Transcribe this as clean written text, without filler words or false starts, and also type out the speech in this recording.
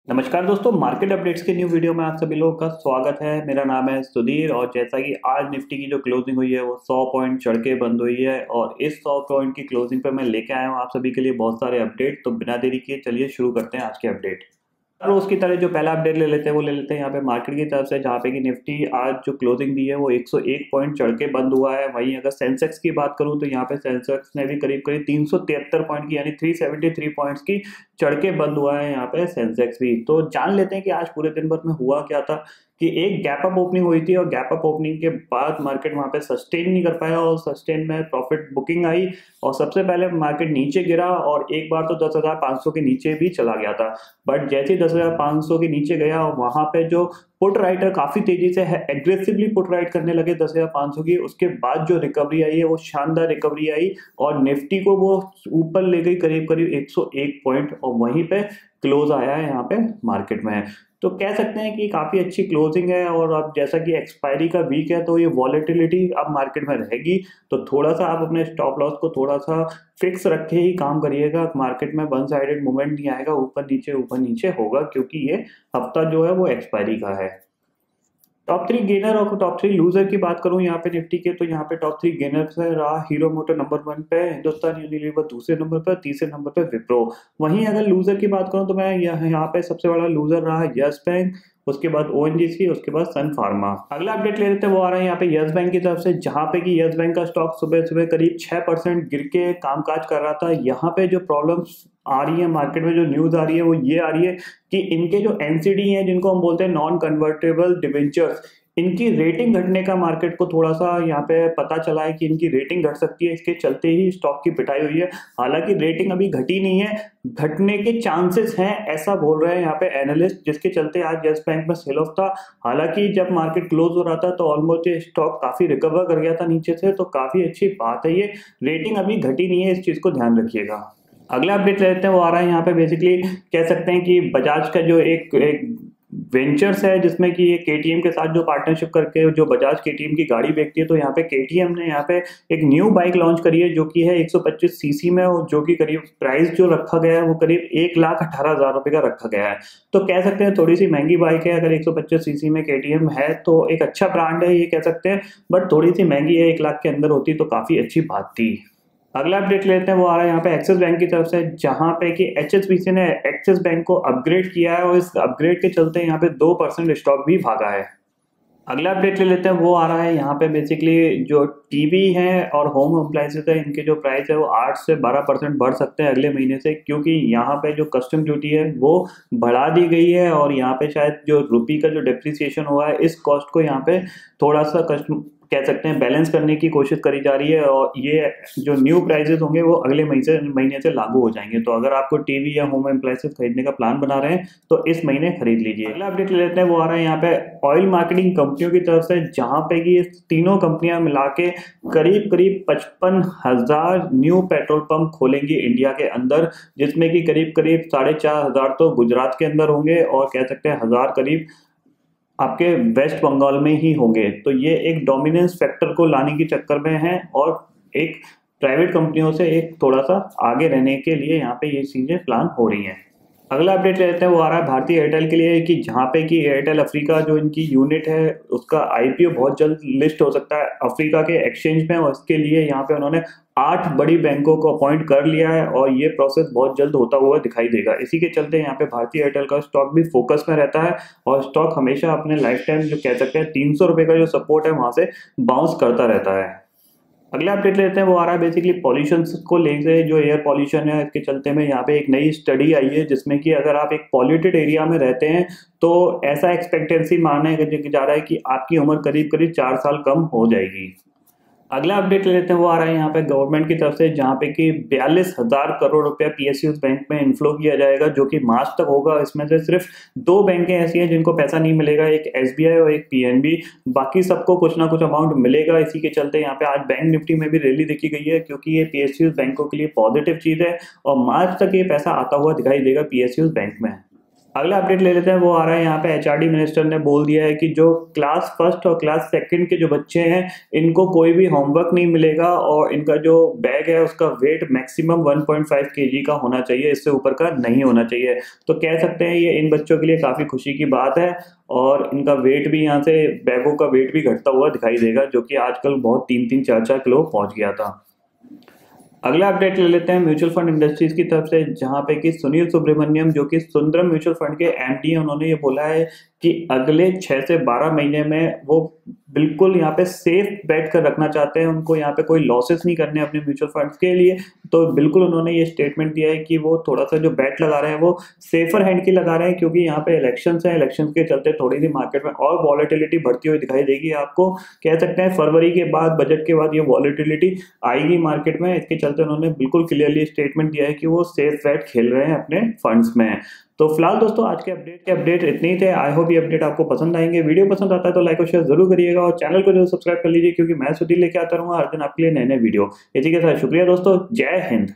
नमस्कार दोस्तों, market updates के न्यू वीडियो में आप सभी लोगों का स्वागत है। मेरा नाम है सुधीर और जैसा कि आज निफ्टी की जो क्लोजिंग हुई है वो 100 पॉइंट चढ़ के बंद हुई है और इस 100 पॉइंट की क्लोजिंग पे मैं लेके आया हूँ आप सभी के लिए बहुत सारे अपडेट। तो बिना देरी किए चलिए शुरू करते हैं आज के अपडेट। रोज की तरह जो पहला अपडेट ले लेते हैं वो ले लेते हैं यहाँ पे मार्केट की तरफ से, जहाँ पे कि निफ्टी आज जो क्लोजिंग दी है वो 101 पॉइंट चढ़ के बंद हुआ है। वहीं अगर सेंसेक्स की बात करूँ तो यहाँ पे सेंसेक्स ने भी करीब करीब 373 पॉइंट की यानी 373 पॉइंट्स की चढ़ के बंद हुआ है यहाँ पे सेंसेक्स भी। तो जान लेते हैं कि आज पूरे दिन भर में हुआ क्या था। कि एक गैप अप ओपनिंग हुई थी और गैप अप ओपनिंग के बाद मार्केट वहां पे सस्टेन नहीं कर पाया और सस्टेन में प्रॉफिट बुकिंग आई और सबसे पहले मार्केट नीचे गिरा और एक बार तो 10,500 के नीचे भी चला गया था। बट जैसे ही 10,500 के नीचे गया वहां पे जो पुट राइटर काफी तेजी से है एग्रेसिवली पुट राइट करने लगे 10,500 की, उसके बाद जो रिकवरी आई है वो शानदार रिकवरी आई और निफ्टी को वो ऊपर ले गई करीब करीब 101 पॉइंट और वहीं पे क्लोज आया है यहाँ पे मार्केट में। तो कह सकते हैं कि काफी अच्छी क्लोजिंग है और अब जैसा कि एक्सपायरी का वीक है तो ये वॉलेटिलिटी अब मार्केट में रहेगी। तो थोड़ा सा आप अपने स्टॉप लॉस को थोड़ा सा फिक्स रख के ही काम करिएगा। मार्केट में वन साइडेड मूवमेंट नहीं आएगा, ऊपर नीचे होगा क्योंकि ये हफ्ता जो है वो एक्सपायरी का है। टॉप 3 गेनर और टॉप 3 लूजर की बात करूं यहाँ पे निफ्टी के, तो यहाँ पे टॉप 3 गेनर से रहा हीरो मोटर नंबर 1 पे, हिंदुस्तान यूनिलीवर दूसरे नंबर पर, तीसरे नंबर पे विप्रो। वहीं अगर लूजर की बात करूं तो मैं यहाँ पे सबसे बड़ा लूजर रहा यस बैंक, उसके बाद ओएनजीसी, उसके बाद सन फार्मा। अगला अपडेट ले लेते हैं वो आ रहा है यहाँ पे यस बैंक की तरफ से, जहां पे कि यस बैंक का स्टॉक सुबह सुबह करीब 6% गिर के कामकाज कर रहा था। यहाँ पे जो प्रॉब्लम्स आ रही है मार्केट में, जो न्यूज आ रही है वो ये आ रही है कि इनके जो एनसीडी हैं जिनको हम बोलते हैं नॉन कन्वर्टेबल डिवेंचर्स, इनकी रेटिंग घटने का मार्केट को थोड़ा सा यहाँ पे पता चला है कि इनकी रेटिंग घट सकती है। इसके चलते ही स्टॉक की पिटाई हुई है। हालांकि रेटिंग अभी घटी नहीं है, घटने के चांसेस हैं ऐसा बोल रहे हैं यहाँ पे एनालिस्ट, जिसके चलते आज यस बैंक में सेल ऑफ था। हालांकि जब मार्केट क्लोज हो रहा था तो ऑलमोस्ट ये स्टॉक काफी रिकवर कर गया था नीचे से, तो काफी अच्छी बात है। ये रेटिंग अभी घटी नहीं है, इस चीज को ध्यान रखिएगा। अगला अपडेट लेते हैं वो आ रहा है यहाँ पे, बेसिकली कह सकते हैं कि बजाज का जो एक वेंचर्स है जिसमें कि ये केटीएम के साथ जो पार्टनरशिप करके जो बजाज केटीएम की गाड़ी बेचती है, तो यहाँ पे केटीएम ने यहाँ पे एक न्यू बाइक लॉन्च करी है जो कि है 125 सीसी में, जो कि करीब प्राइस जो रखा गया है वो करीब 1,18,000 रुपए का रखा गया है। तो कह सकते हैं थोड़ी सी महंगी बाइक है। अगर 125 सीसी में केटीएम है तो एक अच्छा ब्रांड है ये कह सकते हैं, बट थोड़ी सी महंगी है, 1 लाख के अंदर होती तो काफी अच्छी बात थी। अगला अपडेट लेते हैं वो आ रहा है यहाँ पे एक्सिस बैंक की तरफ से, जहां पे कि एचएसबीसी ने एक्सिस बैंक को अपग्रेड किया है और इस अपग्रेड के चलते यहाँ पे 2% स्टॉक भी भागा है। अगला अपडेट ले लेते हैं वो आ रहा है यहाँ पे, बेसिकली जो टीवी है और होम अप्लायंसेस है इनके जो प्राइस है वो 8 से 12% बढ़ सकते हैं अगले महीने से, क्योंकि यहाँ पे जो कस्टम ड्यूटी है वो बढ़ा दी गई है और यहाँ पे शायद जो रुपी का जो डेप्रिसिएशन हुआ है इस कॉस्ट को यहाँ पे थोड़ा सा कस्टम कह सकते हैं बैलेंस करने की कोशिश करी जा रही है और ये जो न्यू प्राइसेस होंगे वो अगले महीने से लागू हो जाएंगे। तो अगर आपको टीवी या होम अप्लायंसेस खरीदने का प्लान बना रहे हैं तो इस महीने खरीद लीजिए। अगला अपडेट ले लेते हैं वो आ रहा है यहाँ पे ऑयल मार्केटिंग कंपनियों की तरफ से, जहां पे कि तीनों कंपनियां मिला के करीब करीब 55,000 न्यू पेट्रोल पंप खोलेंगी इंडिया के अंदर, जिसमें कि करीब करीब 4,500 तो गुजरात के अंदर होंगे और कह सकते हैं 1,000 करीब आपके वेस्ट बंगाल में ही होंगे। तो ये एक डोमिनेंस फैक्टर को लाने के चक्कर में है और एक प्राइवेट कंपनियों से एक थोड़ा सा आगे रहने के लिए यहाँ पे ये चीजें प्लान हो रही हैं। अगला अपडेट लेते हैं वो आ रहा है भारतीय एयरटेल के लिए, कि जहाँ पे कि एयरटेल अफ्रीका जो इनकी यूनिट है उसका आईपीओ बहुत जल्द लिस्ट हो सकता है अफ्रीका के एक्सचेंज में, और इसके लिए यहाँ पे उन्होंने 8 बड़ी बैंकों को अपॉइंट कर लिया है और ये प्रोसेस बहुत जल्द होता हुआ दिखाई देगा। इसी के चलते यहाँ पे भारतीय एयरटेल का स्टॉक भी फोकस में रहता है और स्टॉक हमेशा अपने लाइफ टाइम जो कह सकते हैं 300 रुपए का जो सपोर्ट है वहां से बाउंस करता रहता है। अगला अपडेट लेते हैं वो आ रहा है बेसिकली पॉल्यूशन को लेकर, जो एयर पॉल्यूशन है इसके चलते में यहाँ पे एक नई स्टडी आई है जिसमें कि अगर आप एक पॉल्यूटेड एरिया में रहते हैं तो ऐसा एक्सपेक्टेंसी माना जा रहा है कि आपकी उम्र करीब करीब 4 साल कम हो जाएगी। अगला अपडेट ले लेते हैं वो आ रहा है यहाँ पे गवर्नमेंट की तरफ से, जहाँ पे कि 42,000 करोड़ रुपया पीएसयूज बैंक में इन्फ्लो किया जाएगा जो कि मार्च तक होगा। इसमें से सिर्फ 2 बैंकें ऐसी हैं जिनको पैसा नहीं मिलेगा, एक एसबीआई और एक पीएनबी, बाकी सबको कुछ ना कुछ अमाउंट मिलेगा। इसी के चलते यहाँ पे आज बैंक निफ्टी में भी रैली देखी गई है, क्योंकि ये पीएसयूज बैंकों के लिए पॉजिटिव चीज है और मार्च तक ये पैसा आता हुआ दिखाई देगा पीएसयूज बैंक में। अगला अपडेट ले लेते हैं, वो आ रहा है यहाँ पे एचआरडी मिनिस्टर ने बोल दिया है कि जो क्लास फर्स्ट और क्लास सेकंड के जो बच्चे हैं इनको कोई भी होमवर्क नहीं मिलेगा और इनका जो बैग है उसका वेट मैक्सिमम 1.5 केजी का होना चाहिए, इससे ऊपर का नहीं होना चाहिए। तो कह सकते हैं ये इन बच्चों के लिए काफ़ी खुशी की बात है और इनका वेट भी यहाँ से बैगों का वेट भी घटता हुआ दिखाई देगा, जो कि आजकल बहुत 3-3 4-4 किलो पहुँच गया था। अगला अपडेट ले लेते हैं म्यूचुअल फंड इंडस्ट्रीज की तरफ से, जहां पे कि सुनील सुब्रमण्यम जो कि सुंदरम म्यूचुअल फंड के एमडी हैं, उन्होंने ये बोला है कि अगले 6 से 12 महीने में वो बिल्कुल यहाँ पे सेफ बेट कर रखना चाहते हैं, उनको यहाँ पे कोई लॉसेस नहीं करने अपने म्यूचुअल फंड्स के लिए। तो बिल्कुल उन्होंने ये स्टेटमेंट दिया है कि वो थोड़ा सा जो बेट लगा रहे हैं वो सेफर हैंड की लगा रहे हैं, क्योंकि यहाँ पे इलेक्शंस हैं, इलेक्शंस के चलते थोड़ी सी मार्केट में और वॉलेटिलिटी बढ़ती हुई दिखाई देगी आपको। कह सकते हैं फरवरी के बाद, बजट के बाद ये वॉलेटिलिटी आएगी मार्केट में, इसके चलते उन्होंने बिल्कुल क्लियरली स्टेटमेंट दिया है कि वो सेफ बेट खेल रहे हैं अपने फंड्स में। तो फिलहाल दोस्तों आज के अपडेट इतने ही थे। आई होप ये अपडेट आपको पसंद आएंगे। वीडियो पसंद आता है तो लाइक और शेयर जरूर करिएगा और चैनल को जरूर सब्सक्राइब कर लीजिए, क्योंकि मैं सुधीर लेके आता रहूंगा हर दिन आपके लिए नए नए वीडियो। इसी के साथ शुक्रिया दोस्तों, जय हिंद।